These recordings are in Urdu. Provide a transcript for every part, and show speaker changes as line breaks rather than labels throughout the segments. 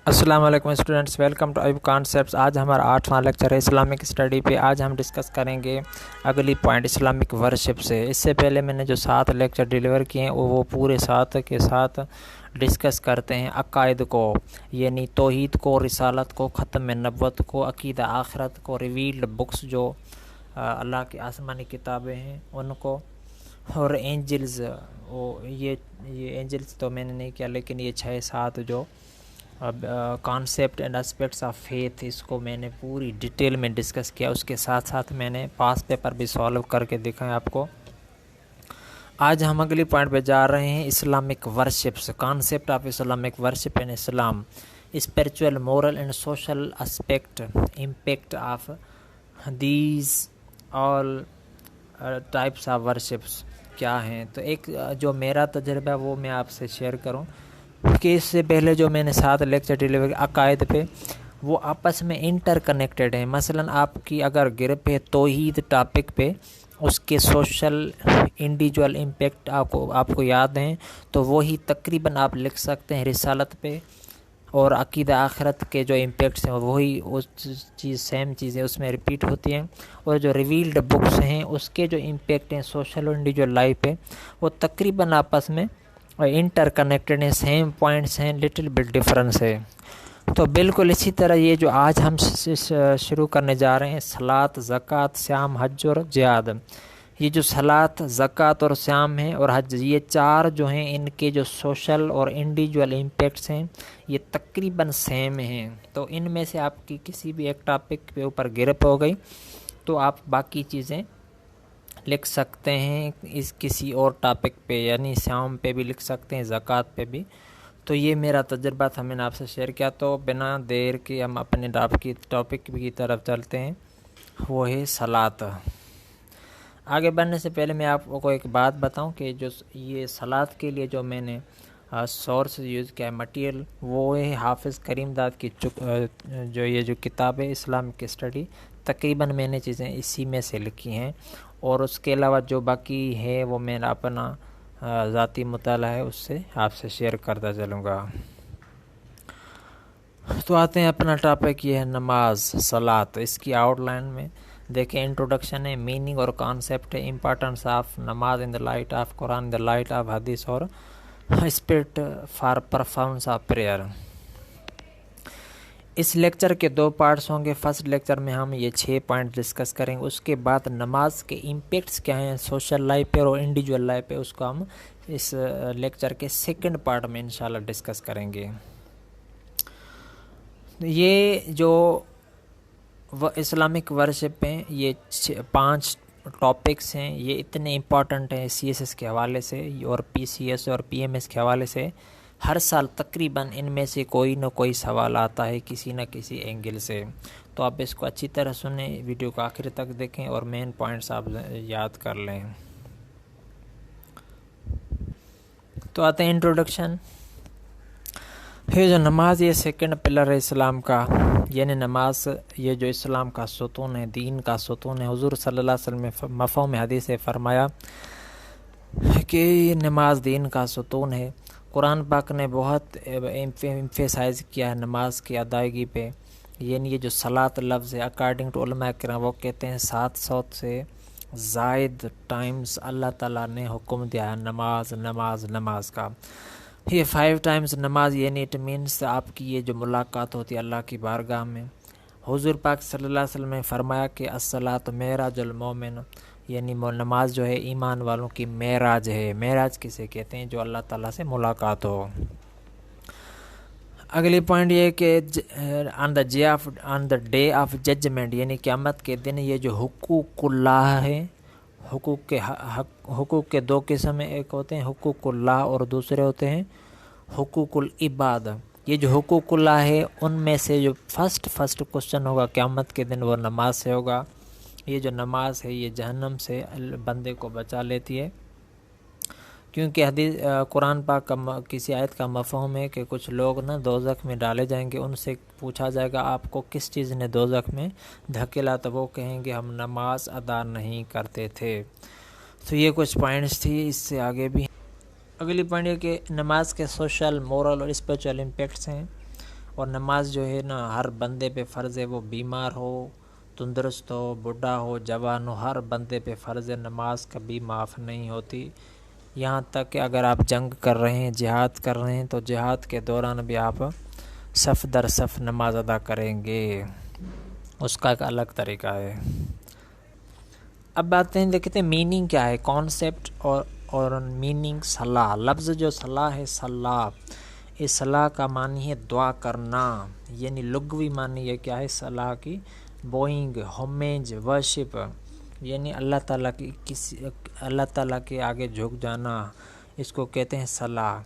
السلام علیکم students, welcome to Ayub concepts. آج ہمارا 8واں لیکچر ہے اسلامک اسٹڈی پہ۔ آج ہم ڈسکس کریں گے اگلی پوائنٹ اسلامک ورشپ سے۔ اس سے پہلے میں نے جو 7 لیکچر ڈیلیور کیے ہیں وہ پورے 7 کے ساتھ ڈسکس کرتے ہیں عقائد کو، یعنی توحید کو، رسالت کو، ختم نبوت کو، عقیدہ آخرت کو، ریویلڈ بکس جو اللہ کی آسمانی کتابیں ہیں ان کو، اور اینجلز۔ یہ اینجلز تو میں نے نہیں کیا، لیکن یہ 6-7 جو concept and aspects of faith, اس کو میں نے پوری ڈیٹیل میں ڈسکس کیا۔ اس کے ساتھ ساتھ میں نے پاس پیپر بھی سالو کر کے دکھائیں آپ کو۔ آج ہم اگلی پوائنٹ پہ جا رہے ہیں Islamic worships, concept of Islamic worship in Islam, spiritual, moral and social aspect, impact of these all types of worships کیا ہیں۔ تو ایک جو میرا تجربہ ہے وہ میں آپ سے شیئر کروں کہ اس سے پہلے جو میں نے 7 لیکچر ڈیلیور عقائد پہ، وہ آپس میں انٹر کنیکٹڈ ہیں۔ مثلا آپ کی اگر گرپ ہے توحید ٹاپک پہ، اس کے سوشل انڈیویجول امپیکٹ آپ کو یاد ہیں تو وہی تقریباً آپ لکھ سکتے ہیں رسالت پہ، اور عقیدہ آخرت کے جو امپیکٹس ہیں وہی سیم چیزیں اس میں ریپیٹ ہوتی ہیں، اور جو ریویلڈ بکس ہیں اس کے جو امپیکٹ ہیں سوشل اور انڈیویجول لائف پہ، وہ تقریباً آپس میں انٹر کنیکٹڈ ہیں، سیم پوائنٹس ہیں، لٹل بٹ ڈفرنس ہے۔ تو بالکل اسی طرح یہ جو آج ہم شروع کرنے جا رہے ہیں، صلاۃ، زکوٰۃ، صیام، حج اور جہاد۔ یہ جو صلاۃ، زکوٰۃ اور صیام ہیں اور حج، یہ 4 جو ہیں ان کے جو سوشل اور انڈیویجول امپیکٹس ہیں یہ تقریباً سیم ہیں۔ تو ان میں سے آپ کی کسی بھی ایک ٹاپک کے اوپر گرپ ہو گئی تو آپ باقی چیزیں لکھ سکتے ہیں اس کسی اور ٹاپک پہ، یعنی صیام پہ بھی لکھ سکتے ہیں، زکوٰۃ پہ بھی۔ تو یہ میرا تجربہ تھا، میں نے آپ سے شیئر کیا۔ تو بنا دیر کے ہم اپنے ٹاپک کی طرف چلتے ہیں، وہ ہے صلاۃ۔ آگے بڑھنے سے پہلے میں آپ کو ایک بات بتاؤں کہ جو یہ صلاۃ کے لیے جو میں نے سورس یوز کیا ہے، مٹیریل، وہ ہے حافظ کریم داد کی جو کتاب ہے اسلام کی اسٹڈی۔ تقریباً میں نے چیزیں اسی میں سے لکھی ہیں، اور اس کے علاوہ جو باقی ہے وہ میں اپنا ذاتی مطالعہ ہے اس سے آپ سے شیئر کرتا چلوں گا۔ تو آتے ہیں اپنا ٹاپک، یہ ہے نماز، صلاۃ۔ اس کی آؤٹ لائن میں دیکھیں، انٹروڈکشن ہے، میننگ اور کانسیپٹ ہے، importance of namaz in the light of Quran, in the light of hadith, اور spirit for performance of prayer. اس لیکچر کے 2 پارٹس ہوں گے۔ فرسٹ لیکچر میں ہم یہ 6 پوائنٹ ڈسکس کریں گے، اس کے بعد نماز کے امپیکٹس کیا ہیں سوشل لائف پہ اور انڈیویجول لائف پہ، اس کو ہم اس لیکچر کے سیکنڈ پارٹ میں انشاءاللہ ڈسکس کریں گے۔ یہ جو اسلامک ورشپ ہیں، یہ 5 ٹاپکس ہیں، یہ اتنے امپورٹنٹ ہیں سی ایس ایس کے حوالے سے اور پی سی ایس اور پی ایم ایس کے حوالے سے۔ ہر سال تقریباً ان میں سے کوئی نہ کوئی سوال آتا ہے کسی نہ کسی اینگل سے، تو آپ اس کو اچھی طرح سنیں، ویڈیو کو آخر تک دیکھیں اور مین پوائنٹس آپ یاد کر لیں۔ تو آتے ہیں انٹروڈکشن۔ یہ جو نماز، یہ سیکنڈ پلر ہے اسلام کا، یعنی نماز یہ جو اسلام کا ستون ہے، دین کا ستون ہے۔ حضور صلی اللہ علیہ وسلم نے مفہوم حدیث سے فرمایا کہ یہ نماز دین کا ستون ہے۔ قرآن پاک نے بہت ایمفیسائز کیا ہے نماز کی ادائیگی پہ، یعنی یہ جو صلاۃ لفظ ہے، اکارڈنگ ٹو علماء کرام، وہ کہتے ہیں 700 سے زائد ٹائمز اللہ تعالیٰ نے حکم دیا ہے نماز نماز نماز کا۔ یہ 5 ٹائمز نماز، یعنی اٹ مینس آپ کی یہ جو ملاقات ہوتی ہے اللہ کی بارگاہ میں۔ حضور پاک صلی اللہ علیہ وسلم نے فرمایا کہ الصلاۃ معراج المومن، یعنی نماز جو ہے ایمان والوں کی معراج ہے۔ معراج کسے کہتے ہیں؟ جو اللہ تعالیٰ سے ملاقات ہو۔ اگلی پوائنٹ یہ ہے کہ آن دا ڈے آف ججمنٹ، یعنی قیامت کے دن، یہ جو حقوق اللہ ہے، حقوق کے 2 قسم ہیں، ایک ہوتے ہیں حقوق اللہ اور دوسرے ہوتے ہیں حقوق العباد۔ یہ جو حقوق اللہ ہے ان میں سے جو فرسٹ کوشچن ہوگا قیامت کے دن وہ نماز سے ہوگا۔ یہ جو نماز ہے یہ جہنم سے بندے کو بچا لیتی ہے، کیونکہ حدیث قرآن پاک کا کسی آیت کا مفہوم ہے کہ کچھ لوگ نا دوزخ میں ڈالے جائیں گے، ان سے پوچھا جائے گا آپ کو کس چیز نے دوزخ میں دھکیلا، تو وہ کہیں گے ہم نماز ادا نہیں کرتے تھے۔ تو یہ کچھ پوائنٹس تھی، اس سے آگے بھی اگلی پوائنٹ یہ کہ نماز کے سوشل، مورل اور اسپریچول امپیکٹس ہیں، اور نماز جو ہے نا ہر بندے پہ فرض ہے، وہ بیمار ہو، تندرست ہو، بوڑھا ہو، جوان ہو، ہر بندے پہ فرض ہے، نماز کبھی معاف نہیں ہوتی۔ یہاں تک کہ اگر آپ جنگ کر رہے ہیں، جہاد کر رہے ہیں، تو جہاد کے دوران بھی آپ صف در صف نماز ادا کریں گے، اس کا ایک الگ طریقہ ہے۔ اب بات ہیں، دیکھتے ہیں میننگ کیا ہے، کانسیپٹ اور میننگ۔ صلاح، لفظ جو صلاح ہے، صلاح، اس صلاح کا معنی ہے دعا کرنا، یعنی لغوی معنی یہ کیا ہے صلاح کی، بوئنگ، ہومیج، ورشپ، یعنی اللہ تعالیٰ کے آگے جھک جانا، اس کو کہتے ہیں صلاح۔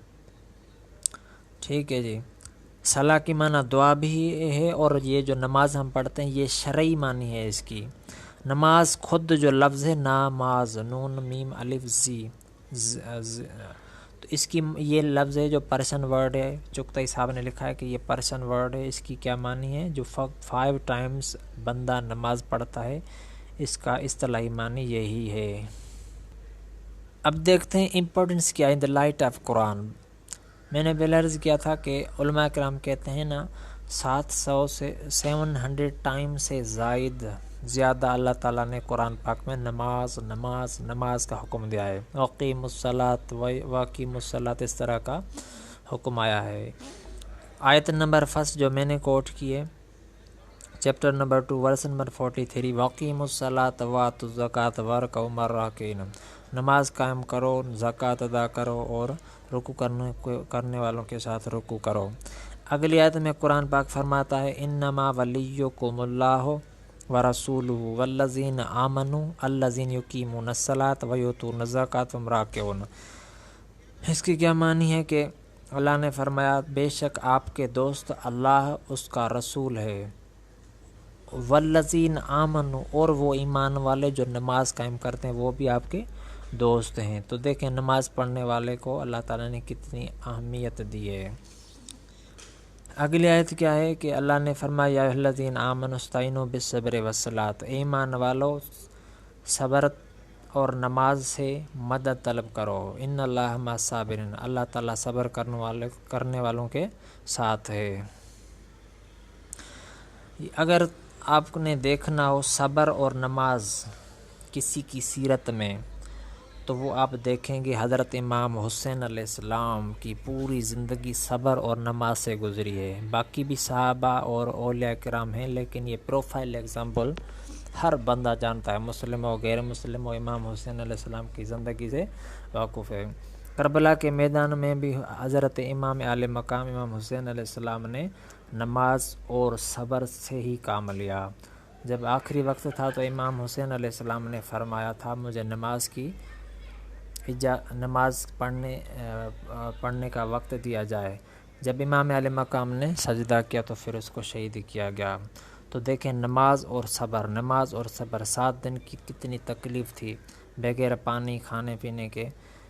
ٹھیک ہے جی، صلاح کی معنی دعا بھی ہے، اور یہ جو نماز ہم پڑھتے ہیں یہ شرعی معنی ہے اس کی۔ نماز خود جو لفظ ہے، ناماز، نون میم الف زی، تو اس کی یہ لفظ ہے جو پرشین ورڈ ہے، چغتائی صاحب نے لکھا ہے کہ یہ پرشین ورڈ ہے، اس کی کیا معنی ہے، جو 5 ٹائمز بندہ نماز پڑھتا ہے، اس کا اصطلاحی معنی یہی ہے۔ اب دیکھتے ہیں امپورٹنس کیا ہے ان دا لائٹ آف قرآن۔ میں نے پہلے عرض کیا تھا کہ علماء کرام کہتے ہیں نا 700 ٹائم سے زیادہ اللہ تعالیٰ نے قرآن پاک میں نماز کا حکم دیا ہے، وقیم الصلاۃ واقیم الصلاۃ، اس طرح کا حکم آیا ہے۔ آیت نمبر 1 جو میں نے کوٹ کی ہے، چیپٹر نمبر 2 ورس نمبر 43، وقیم الصلاۃ وآتوا الزکوٰۃ وارکعوا مع الراکعین، نماز قائم کرو، زکوٰۃ ادا کرو، اور رکوع کرنے والوں کے ساتھ رکوع کرو۔ اگلی آیت میں قرآن پاک فرماتا ہے انما ولیکم اللہ ورسولہ والذین آمنوا الذین یقیمون الصلاۃ ویؤتون الزکوٰۃ وہم راکعون۔ اس کی کیا معنی ہے کہ اللہ نے فرمایا بے شک آپ کے دوست اللہ اس کا رسول ہے، والذین آمنوا، اور وہ ایمان والے جو نماز قائم کرتے ہیں وہ بھی آپ کے دوست ہیں۔ تو دیکھیں نماز پڑھنے والے کو اللہ تعالیٰ نے کتنی اہمیت دی ہے۔ اگلی آیت کیا ہے کہ اللہ نے فرمایا یا ایھا الذین آمنوا استعینوا بالصبر والصلاۃ، ایمان والو صبر اور نماز سے مدد طلب کرو، ان اللہ مع الصابرین، اللہ تعالیٰ صبر کرنے والوں کے ساتھ ہے۔ اگر آپ نے دیکھنا ہو صبر اور نماز کسی کی سیرت میں، تو وہ آپ دیکھیں گے حضرت امام حسین علیہ السلام کی پوری زندگی صبر اور نماز سے گزری ہے۔ باقی بھی صحابہ اور اولیاء کرام ہیں، لیکن یہ پروفائل ایگزامپل ہر بندہ جانتا ہے، مسلم ہو غیر مسلم ہو، امام حسین علیہ السلام کی زندگی سے واقف ہے۔ کربلا کے میدان میں بھی حضرت امام اعلی مقام امام حسین علیہ السلام نے نماز اور صبر سے ہی کام لیا۔ جب آخری وقت تھا تو امام حسین علیہ السلام نے فرمایا تھا مجھے نماز پڑھنے کا وقت دیا جائے۔ جب امام علیہ مقام نے سجدہ کیا تو پھر اس کو شہید کیا گیا۔ تو دیکھیں نماز اور صبر 7 دن کی کتنی تکلیف تھی، بغیر پانی کھانے پینے کے،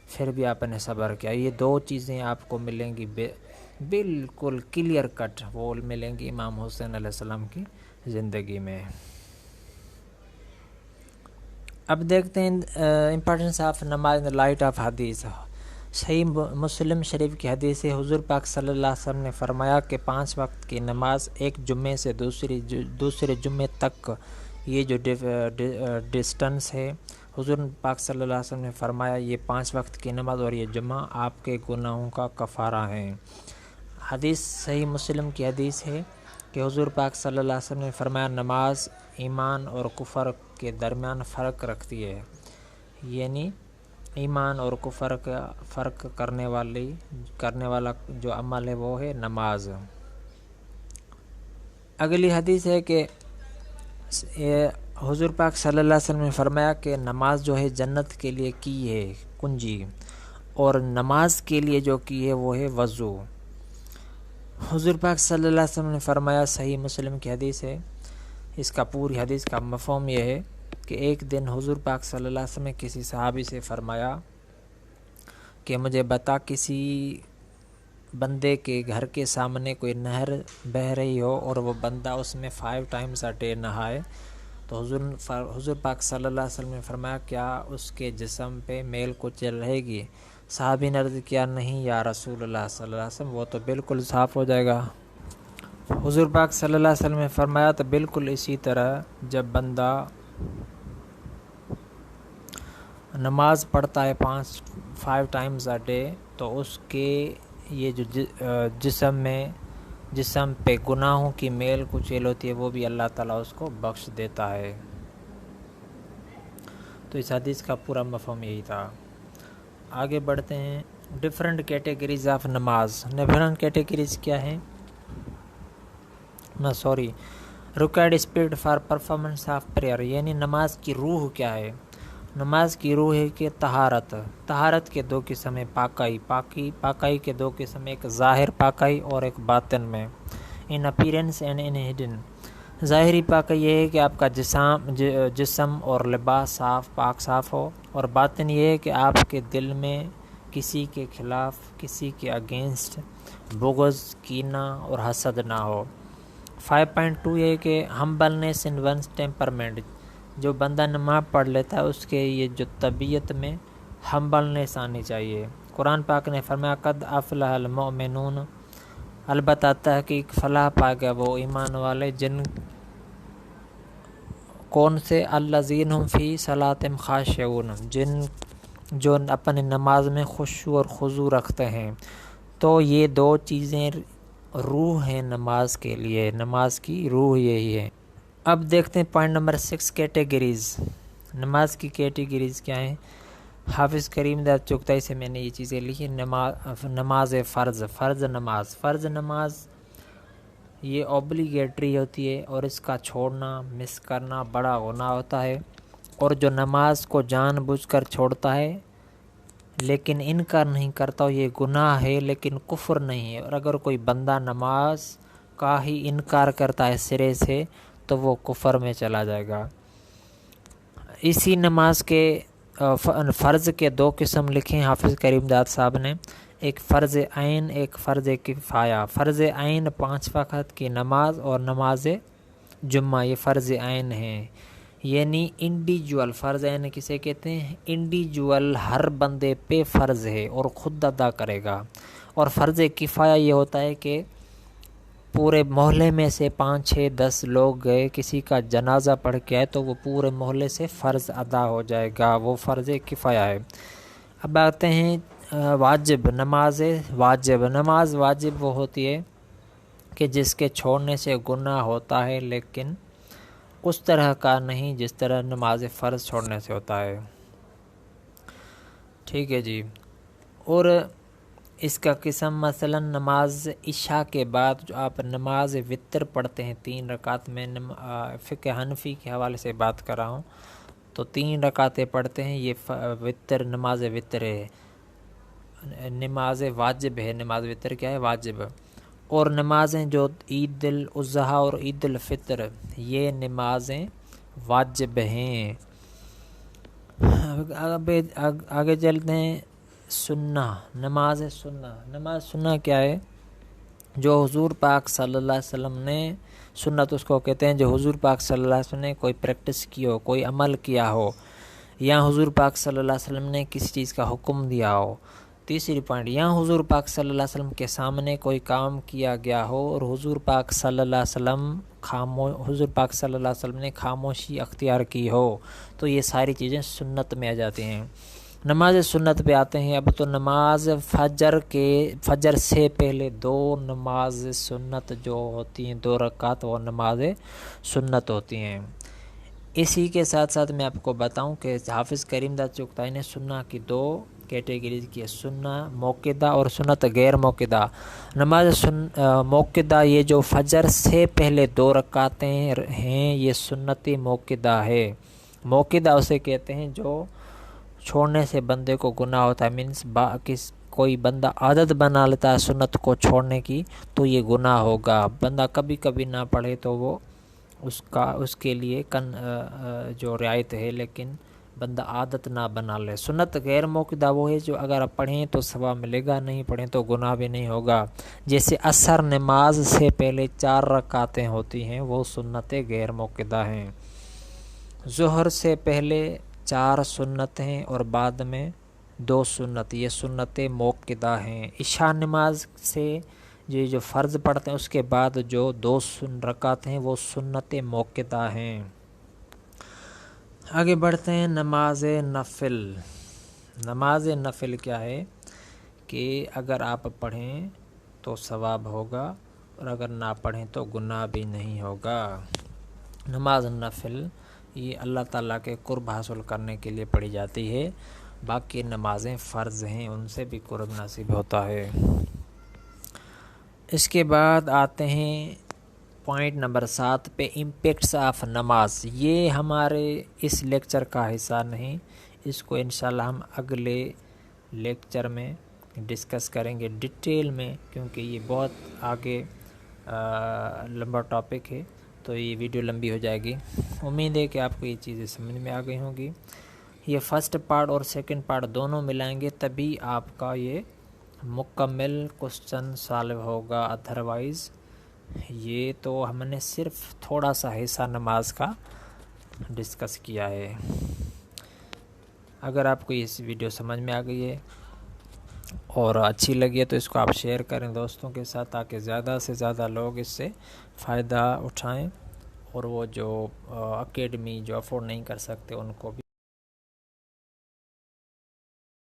پھر بھی آپ نے صبر کیا۔ یہ 2 چیزیں آپ کو ملیں گی بالکل کلیئر کٹ، وہ ملیں گی امام حسین علیہ السلام کی زندگی میں۔ اب دیکھتے ہیں importance of namaz in light of حدیث۔ صحیح مسلم شریف کی حدیث ہے، حضور پاک صلی اللہ علیہ وسلم نے فرمایا کہ 5 وقت کی نماز ایک جمعے سے دوسرے جمعے تک، یہ جو ڈسٹنس ہے، حضور پاک صلی اللہ علیہ وسلم نے فرمایا یہ 5 وقت کی نماز اور یہ جمعہ آپ کے گناہوں کا کفارہ ہے۔ حدیث صحیح مسلم کی حدیث ہے کہ حضور پاک صلی اللہ علیہ وسلم نے فرمایا نماز ایمان اور کفر کے درمیان فرق رکھتی ہے، یعنی ایمان اور کفر کا فرق کرنے والا جو عمل ہے وہ ہے نماز۔ اگلی حدیث ہے کہ حضور پاک صلی اللہ علیہ وسلم نے فرمایا کہ نماز جو ہے جنت کے لیے کی ہے کنجی، اور نماز کے لیے جو کی ہے وہ ہے وضو۔ حضور پاک صلی اللہ علیہ وسلم نے فرمایا، صحیح مسلم کی حدیث ہے، اس کا پوری حدیث کا مفہوم یہ ہے کہ ایک دن حضور پاک صلی اللہ علیہ وسلم نے کسی صحابی سے فرمایا کہ مجھے بتا کسی بندے کے گھر کے سامنے کوئی نہر بہہ رہی ہو اور وہ بندہ اس میں 5 ٹائمز اے ڈے نہائے، تو حضور پاک صلی اللہ علیہ وسلم نے فرمایا کیا اس کے جسم پہ میل کچل رہے گی؟ صحابی نے عرض کیا نہیں یا رسول اللہ صلی اللہ علیہ وسلم، وہ تو بالکل صاف ہو جائے گا۔ حضور پاک صلی اللہ علیہ وسلم نے فرمایا تو بالکل اسی طرح جب بندہ نماز پڑھتا ہے 5 ٹائمز اے ڈے تو اس کے یہ جو جسم پہ گناہوں کی میل کچیل ہوتی ہے وہ بھی اللہ تعالیٰ اس کو بخش دیتا ہے۔ تو اس حدیث کا پورا مفہوم یہی تھا۔ آگے بڑھتے ہیں۔ ڈفرینٹ کیٹیگریز آف نماز۔ ڈفرینٹ کیٹیگریز کیا ہیں؟ Required spirit for performance of prayer, یعنی نماز کی روح کیا ہے؟ نماز کی روح ہے کہ طہارت کے 2 قسم ہیں، پاکائی کے 2 قسم، ایک ظاہر پاکائی اور ایک باطن میں، ان اپیرنس اینڈ ان ہڈن۔ ظاہری پاکائی یہ ہے کہ آپ کا جسم اور لباس پاک صاف ہو، اور باطن یہ ہے کہ آپ کے دل میں کسی کے خلاف، کسی کے اگینسٹ بغض، کینہ اور حسد نہ ہو۔ 5.2 یہ ہے کہ ہمبلنس ان ونس ٹیمپرمنٹ، جو بندہ نماز پڑھ لیتا ہے اس کے یہ جو طبیعت میں ہمبلنس آنی چاہیے۔ قرآن پاک نے فرمایا قد افلح المؤمنون، البتہ تحقیق فلاح پا گیا وہ ایمان والے جن کون سے الذین هم فی صلاتہم خاشعون، جو اپنی نماز میں خشوع اور خضوع رکھتے ہیں۔ تو یہ 2 چیزیں روح ہیں نماز کے لیے، نماز کی روح یہی ہے۔ اب دیکھتے ہیں پوائنٹ نمبر 6، کیٹیگریز۔ نماز کی کیٹیگریز کیا ہیں؟ حافظ کریم داد چغتائی سے میں نے یہ چیزیں لکھی۔ نماز فرض نماز یہ اوبلیگیٹری ہوتی ہے اور اس کا چھوڑنا، مس کرنا بڑا گناہ ہوتا ہے، اور جو نماز کو جان بوجھ کر چھوڑتا ہے لیکن انکار نہیں کرتا یہ گناہ ہے لیکن کفر نہیں ہے، اور اگر کوئی بندہ نماز کا ہی انکار کرتا ہے سرے سے تو وہ کفر میں چلا جائے گا۔ اسی نماز کے فرض کے 2 قسم لکھے ہیں حافظ کریم داد صاحب نے، ایک فرض عین، ایک فرض کفایہ۔ فرض عین 5 وقت کی نماز اور نماز جمعہ، یہ فرض عین ہیں، یعنی انڈیویجول۔ فرض عین کسے کہتے ہیں؟ انڈیویجول، ہر بندے پہ فرض ہے اور خود ادا کرے گا۔ اور فرض کفایہ یہ ہوتا ہے کہ پورے محلے میں سے 5 6 10 لوگ گئے، کسی کا جنازہ پڑھ کے آئے تو وہ پورے محلے سے فرض ادا ہو جائے گا، وہ فرض کفایہ ہے۔ اب آتے ہیں واجب، نماز واجب وہ ہوتی ہے کہ جس کے چھوڑنے سے گناہ ہوتا ہے لیکن اس طرح کا نہیں جس طرح نماز فرض چھوڑنے سے ہوتا ہے۔ ٹھیک ہے جی۔ اور اس کا قسم مثلا نماز عشاء کے بعد جو آپ نماز وتر پڑھتے ہیں 3 رکعت میں، فقہ حنفی کے حوالے سے بات کر رہا ہوں، تو 3 رکعتیں پڑھتے ہیں، یہ وتر نماز وتر ہے، نماز واجب ہے۔ نماز وتر کیا ہے؟ واجب۔ اور نمازیں جو عید الاضحیٰ اور عید الفطر یہ نمازیں واجب ہیں۔ آگے چلتے ہیں نماز سنہ کیا ہے؟ جو حضور پاک صلی اللہ علیہ وسلم نے، سنت اس کو کہتے ہیں جو حضور پاک صلی اللہ علیہ وسلم نے کوئی پریکٹس کی ہو، کوئی عمل کیا ہو، یا حضور پاک صلی اللہ علیہ وسلم نے کسی چیز کا حکم دیا ہو۔ تیسری پوائنٹ، یا حضور پاک صلی اللہ علیہ وسلم کے سامنے کوئی کام کیا گیا ہو اور حضور پاک صلی اللہ علیہ وسلم نے خاموشی اختیار کی ہو، تو یہ ساری چیزیں سنت میں آ جاتی ہیں۔ نماز سنت پہ آتے ہیں۔ اب تو نماز فجر سے پہلے 2 نماز سنت جو ہوتی ہیں 2 رکعت، وہ نماز سنت ہوتی ہیں۔ اسی کے ساتھ میں آپ کو بتاؤں کہ حافظ کریم داد چغتائی نے سنہ کی 2 کیٹیگریز کی ہے، سنہ موقدہ اور سنت غیر موقدہ۔ نماز موقدہ یہ جو فجر سے پہلے 2 رکعتیں ہیں یہ سنت موقدہ ہے۔ موقدہ اسے کہتے ہیں جو چھوڑنے سے بندے کو گناہ ہوتا ہے، مینس کوئی بندہ عادت بنا لیتا ہے سنت کو چھوڑنے کی تو یہ گناہ ہوگا۔ بندہ کبھی کبھی نہ پڑھے تو وہ اس کے لیے جو رعایت ہے، لیکن بندہ عادت نہ بنا لے۔ سنت غیر موقدہ وہ ہے جو اگر آپ پڑھیں تو ثواب ملے گا، نہیں پڑھیں تو گناہ بھی نہیں ہوگا۔ جیسے عصر نماز سے پہلے 4 رکعتیں ہوتی ہیں، وہ سنت غیر موقدہ ہیں۔ ظہر سے پہلے 4 سنت ہیں اور بعد میں 2 سنت، یہ سنت موقدہ ہیں۔ عشاء نماز سے یہ جو فرض پڑھتے ہیں اس کے بعد جو 2 رکعت ہیں وہ سنت موقتہ ہیں۔ آگے بڑھتے ہیں نماز نفل۔ نماز نفل کیا ہے کہ اگر آپ پڑھیں تو ثواب ہوگا اور اگر نہ پڑھیں تو گناہ بھی نہیں ہوگا۔ نماز نفل یہ اللہ تعالیٰ کے قرب حاصل کرنے کے لیے پڑھی جاتی ہے، باقی نمازیں فرض ہیں، ان سے بھی قرب نصیب ہوتا ہے۔ اس کے بعد آتے ہیں پوائنٹ نمبر 7 پہ، امپیکٹس آف نماز۔ یہ ہمارے اس لیکچر کا حصہ نہیں، اس کو انشاءاللہ ہم اگلے لیکچر میں ڈسکس کریں گے ڈیٹیل میں، کیونکہ یہ بہت آگے لمبا ٹاپک ہے تو یہ ویڈیو لمبی ہو جائے گی۔ امید ہے کہ آپ کو یہ چیزیں سمجھ میں آ گئی ہوں گی۔ یہ فرسٹ پارٹ اور سیکنڈ پارٹ دونوں ملائیں گے تبھی آپ کا یہ مکمل کوسچن سالو ہوگا، ادروائز یہ تو ہم نے صرف تھوڑا سا حصہ نماز کا ڈسکس کیا ہے۔ اگر آپ کو یہ ویڈیو سمجھ میں آ گئی ہے اور اچھی لگی ہے تو اس کو آپ شیئر کریں دوستوں کے ساتھ، تاکہ زیادہ سے زیادہ لوگ اس سے فائدہ اٹھائیں، اور وہ جو اکیڈمی جو افورڈ نہیں کر سکتے ان کو بھی